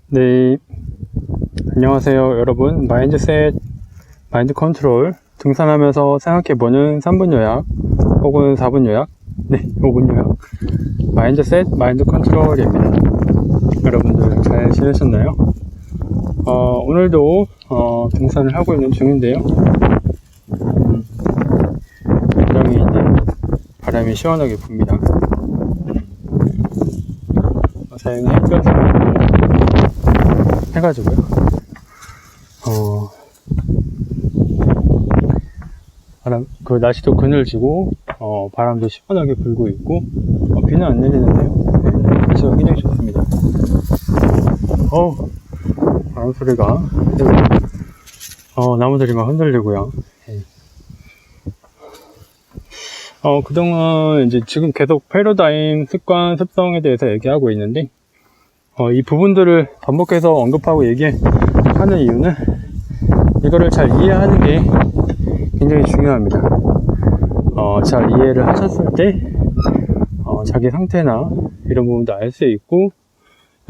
네, 안녕하세요 여러분. 마인드셋, 마인드 컨트롤 등산하면서 생각해보는 3분 요약 혹은 4분 요약, 네 5분 요약 마인드셋, 마인드 컨트롤입니다. 여러분들 잘 지내셨나요? 오늘도 등산을 하고 있는 중인데요. 굉장히 이제 바람이 시원하게 붑니다. 자연의 햇볕을 해가지고요. 날씨도 그늘지고, 바람도 시원하게 불고 있고, 비는 안 내리는데요. 네, 날씨가 굉장히 좋습니다. 바람 소리가, 나무들이 막 흔들리고요. 네. 그동안 이제 지금 계속 패러다임, 습관, 습성에 대해서 얘기하고 있는데, 이 부분들을 반복해서 언급하고 얘기하는 이유는 이거를 잘 이해하는 게 굉장히 중요합니다. 잘 이해를 하셨을 때 자기 상태나 이런 부분도 알 수 있고,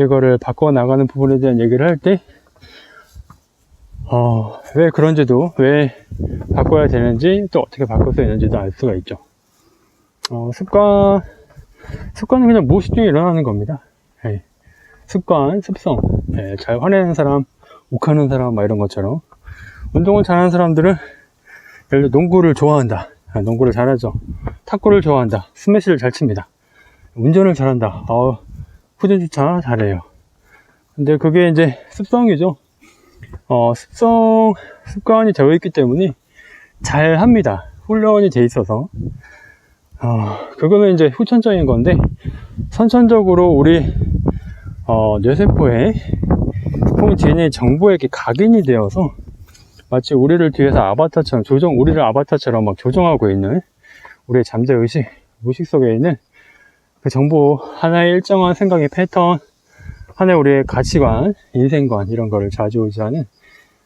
이거를 바꿔 나가는 부분에 대한 얘기를 할 때 왜 그런지도, 왜 바꿔야 되는지, 또 어떻게 바꿀 수 있는지도 알 수가 있죠. 습관은 그냥 무의식 중에 일어나는 겁니다. 네. 습관, 습성, 네, 잘 화내는 사람, 욱하는 사람, 막 이런 것처럼. 운동을 잘하는 사람들은, 예를 들어 농구를 좋아한다. 농구를 잘하죠. 탁구를 좋아한다. 스매시를 잘 칩니다. 운전을 잘한다. 후진 주차 잘해요. 근데 그게 이제 습성이죠. 습관이 되어 있기 때문에 잘 합니다. 훈련이 돼 있어서. 그거는 이제 후천적인 건데, 선천적으로 우리 뇌세포에 혹은 DNA 정보에게 각인이 되어서 마치 우리를 뒤에서 아바타처럼 우리를 아바타처럼 막 조종하고 있는 우리의 잠재의식, 무의식 속에 있는 그 정보, 하나의 일정한 생각의 패턴, 하나의 우리의 가치관, 인생관, 이런 거를 좌지우지하는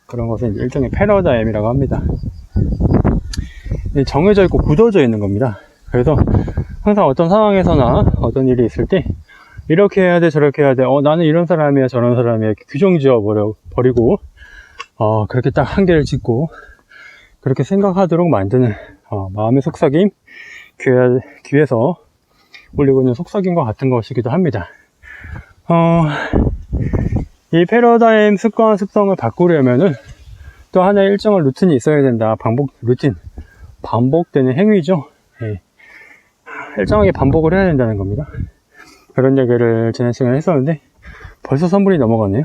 그런 것은 일종의 패러다임이라고 합니다. 정해져 있고 굳어져 있는 겁니다. 그래서 항상 어떤 상황에서나 어떤 일이 있을 때 이렇게 해야 돼, 저렇게 해야 돼, 나는 이런 사람이야, 저런 사람이야, 이렇게 규정 지어버리고, 그렇게 딱 한계를 짓고, 그렇게 생각하도록 만드는, 마음의 속삭임, 귀에서 울리고 있는 속삭임과 같은 것이기도 합니다. 이 패러다임, 습관, 습성을 바꾸려면은, 또 하나의 일정한 루틴이 있어야 된다. 반복되는 행위죠. 예. 일정하게 반복을 해야 된다는 겁니다. 그런 얘기를 지난 시간에 했었는데 벌써 3분이 넘어갔네요.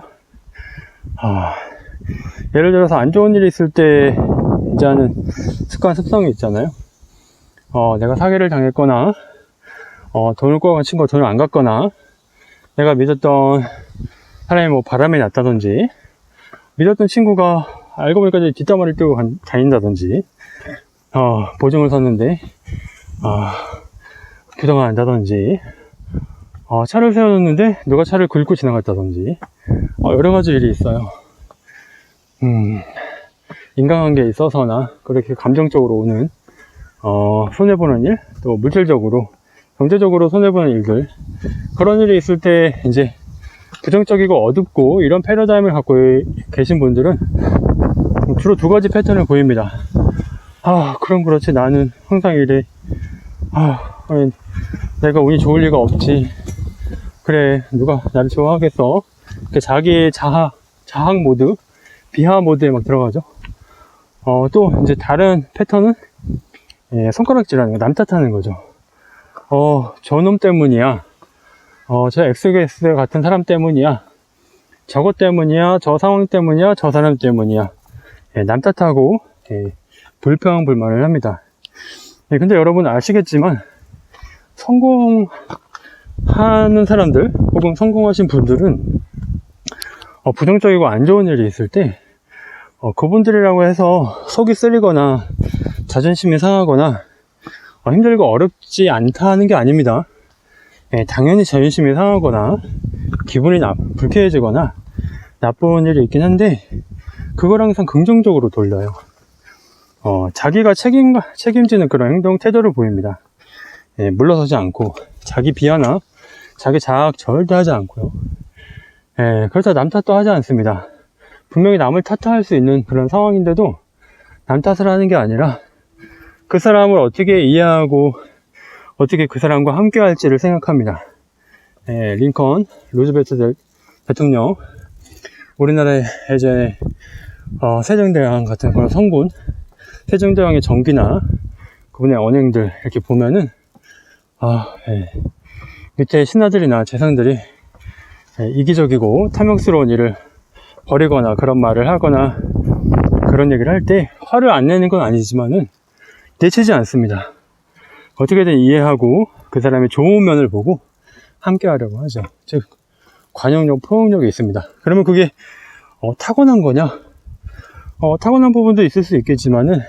예를 들어서 안 좋은 일이 있을 때 이제 하는 습관, 습성이 있잖아요. 내가 사기를 당했거나 돈을 꼬아간 친구가 돈을 안 갚거나, 내가 믿었던 사람이 뭐 바람이 났다든지, 믿었던 친구가 알고 보니까 뒷담화를 띄고 다닌다든지, 보증을 섰는데 규정을 한다든지, 차를 세워놓는데 누가 차를 긁고 지나갔다든지, 여러가지 일이 있어요. 인간관계에 있어서나 그렇게 감정적으로 오는 손해보는 일, 또 물질적으로, 경제적으로 손해보는 일들, 그런 일이 있을 때 이제 부정적이고 어둡고 이런 패러다임을 갖고 계신 분들은 주로 두 가지 패턴을 보입니다. 그럼 그렇지, 나는 항상 이래, 내가 운이 좋을 리가 없지, 그래 누가 나를 좋아하겠어, 자기의 자학 모드, 비하 모드에 막 들어가죠. 또 이제 다른 패턴은 손가락질하는 거, 남 탓하는 거죠. 저놈 때문이야, 저 XS 같은 사람 때문이야, 저것 때문이야, 저 상황 때문이야, 저 사람 때문이야, 남 탓하고 불평 불만을 합니다. 근데 여러분 아시겠지만 성공하는 사람들 혹은 성공하신 분들은 부정적이고 안 좋은 일이 있을 때 그분들이라고 해서 속이 쓰리거나 자존심이 상하거나 힘들고 어렵지 않다는 게 아닙니다. 당연히 자존심이 상하거나 기분이 불쾌해지거나 나쁜 일이 있긴 한데, 그걸 항상 긍정적으로 돌려요. 자기가 책임지는 그런 행동, 태도를 보입니다. 물러서지 않고, 자기 비하나 자기 자학 절대 하지 않고요. 예, 그렇다고 남 탓도 하지 않습니다. 분명히 남을 탓할 수 있는 그런 상황인데도 남 탓을 하는 게 아니라 그 사람을 어떻게 이해하고 어떻게 그 사람과 함께 할지를 생각합니다. 예, 링컨 루즈벨트 대통령, 우리나라의 예전에 세종대왕 같은 그런 성군, 세종대왕의 정기나 그분의 언행들 이렇게 보면은 예, 밑에 신하들이나 재상들이 이기적이고 탐욕스러운 일을 벌이거나 그런 말을 하거나 그런 얘기를 할 때 화를 안 내는 건 아니지만은 내치지 않습니다. 어떻게든 이해하고 그 사람의 좋은 면을 보고 함께 하려고 하죠. 즉 관용력, 포용력이 있습니다. 그러면 그게 타고난 거냐? 타고난 부분도 있을 수 있겠지만은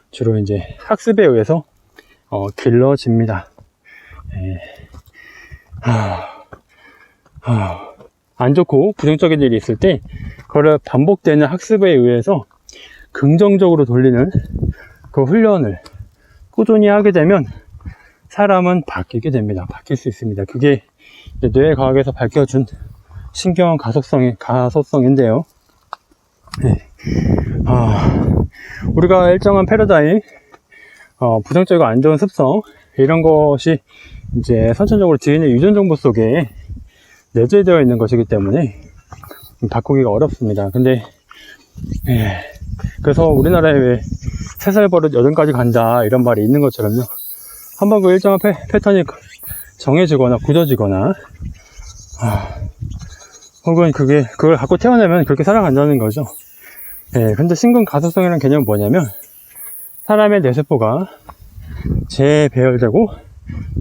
주로 이제 학습에 의해서 길러집니다. 안 좋고 부정적인 일이 있을 때 그걸 반복되는 학습에 의해서 긍정적으로 돌리는 그 훈련을 꾸준히 하게 되면 사람은 바뀌게 됩니다. 바뀔 수 있습니다. 그게 뇌과학에서 밝혀준 신경 가소성인데요. 네. 우리가 일정한 패러다임, 부정적이고 안 좋은 습성, 이런 것이 이제 선천적으로 DNA 유전 정보 속에 내재되어 있는 것이기 때문에 바꾸기가 어렵습니다. 근데, 그래서 우리나라에 왜 3살 버릇 8가지 간다, 이런 말이 있는 것처럼요. 한번 그 일정한 패턴이 정해지거나 굳어지거나, 혹은 그걸 갖고 태어나면 그렇게 살아간다는 거죠. 근데 신근 가소성이라는 개념은 뭐냐면, 사람의 뇌세포가 재배열되고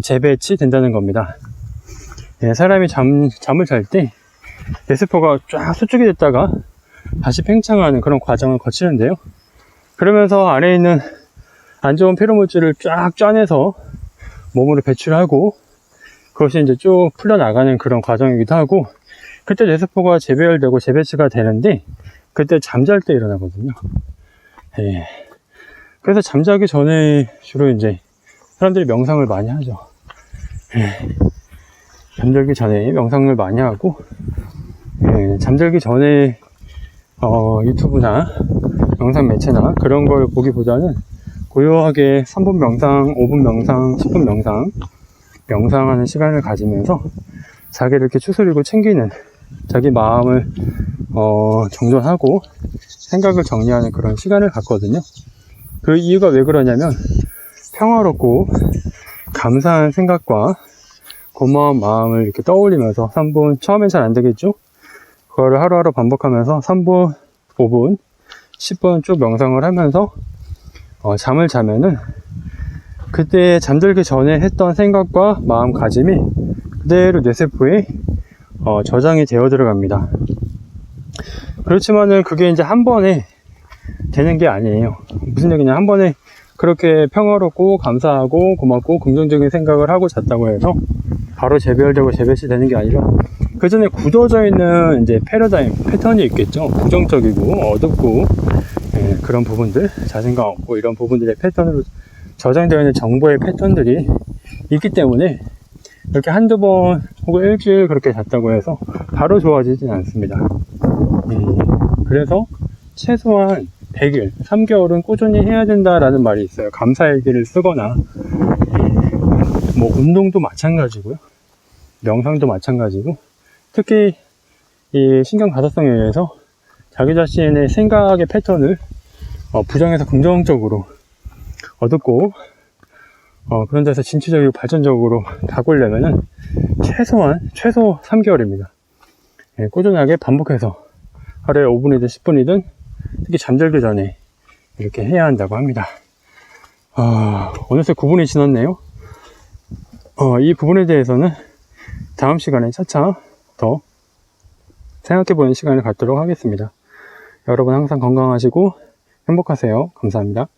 재배치된다는 겁니다. 사람이 잠을 잘 때 뇌세포가 쫙 수축이 됐다가 다시 팽창하는 그런 과정을 거치는데요. 그러면서 안에 있는 안 좋은 피로물질을 쫙 짜내서 몸으로 배출하고 그것이 이제 쭉 풀려나가는 그런 과정이기도 하고, 그때 뇌세포가 재배열되고 재배치가 되는데 그때 잠잘 때 일어나거든요. 그래서 잠자기 전에 주로 이제 사람들이 명상을 많이 하죠. 잠들기 전에 명상을 많이 하고, 잠들기 전에 유튜브나 명상 매체나 그런 걸 보기보다는 고요하게 3분 명상, 5분 명상, 10분 명상하는 시간을 가지면서 자기를 이렇게 추스리고 챙기는, 자기 마음을 정돈하고 생각을 정리하는 그런 시간을 갖거든요. 그 이유가 왜 그러냐면, 평화롭고 감사한 생각과 고마운 마음을 이렇게 떠올리면서 3분, 처음엔 잘 안 되겠죠? 그거를 하루하루 반복하면서 3분, 5분, 10분 쭉 명상을 하면서 잠을 자면은 그때 잠들기 전에 했던 생각과 마음가짐이 그대로 뇌세포에 저장이 되어 들어갑니다. 그렇지만은 그게 이제 한 번에 되는 게 아니에요. 무슨 얘기냐, 한 번에 그렇게 평화롭고 감사하고 고맙고 긍정적인 생각을 하고 잤다고 해서 바로 재배열되고 재배치 되는 게 아니라 그 전에 굳어져 있는 이제 패턴이 있겠죠. 부정적이고 어둡고 그런 부분들, 자신감 없고 이런 부분들의 패턴으로 저장되어 있는 정보의 패턴들이 있기 때문에 이렇게 한두 번 혹은 일주일 그렇게 잤다고 해서 바로 좋아지진 않습니다. 그래서 최소한 100일, 3개월은 꾸준히 해야 된다라는 말이 있어요. 감사일기를 쓰거나, 뭐 운동도 마찬가지고요. 명상도 마찬가지고, 특히 이 신경가소성에 의해서 자기 자신의 생각의 패턴을 부정해서 긍정적으로 어둡고 그런 데서 진취적이고 발전적으로 바꾸려면은 최소 3개월입니다. 꾸준하게 반복해서 하루에 5분이든 10분이든 특히 잠들기 전에 이렇게 해야 한다고 합니다. 어느새 9분이 지났네요. 이 부분에 대해서는 다음 시간에 차차 더 생각해보는 시간을 갖도록 하겠습니다. 여러분 항상 건강하시고 행복하세요. 감사합니다.